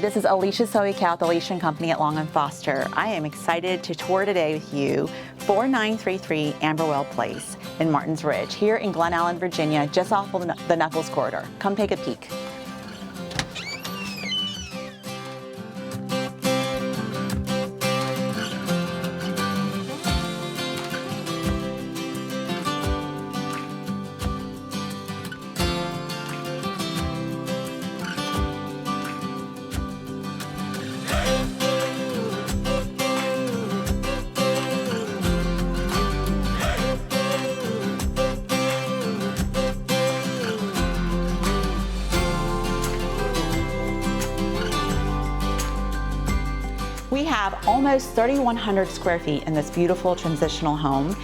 this is Alicia with Alicia Company at Long & Foster. I am excited to tour today with you 4933 Amberwell Place in Martins Ridge, here in Glen Allen, Virginia, just off of the Nuckols corridor. Come take a peek. We have almost 3,100 square feet in this beautiful transitional home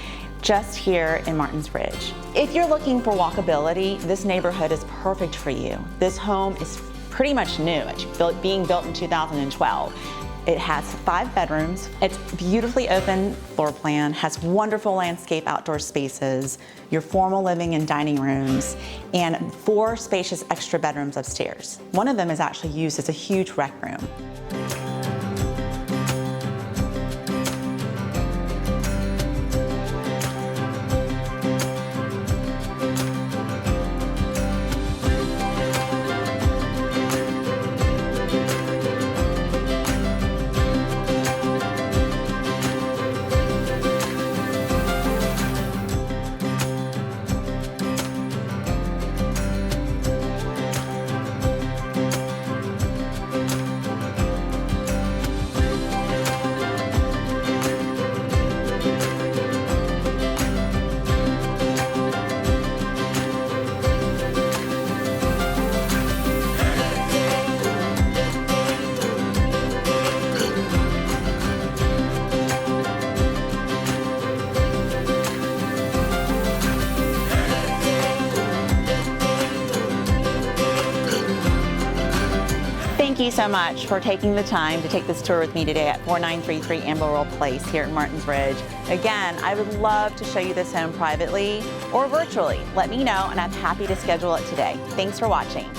just here in Martins Ridge. If you're looking for walkability, this neighborhood is perfect for you. This home is pretty much new. It's being built in 2012. It has 5 bedrooms. It's beautifully open floor plan, has wonderful landscape outdoor spaces, your formal living and dining rooms, and 4 spacious extra bedrooms upstairs. One of them is actually used as a huge rec room. Thank you so much for taking the time to take this tour with me today at 4933 Amberwell Place here in Martins Ridge. Again, I would love to show you this home privately or virtually. Let me know and I'm happy to schedule it today. Thanks for watching.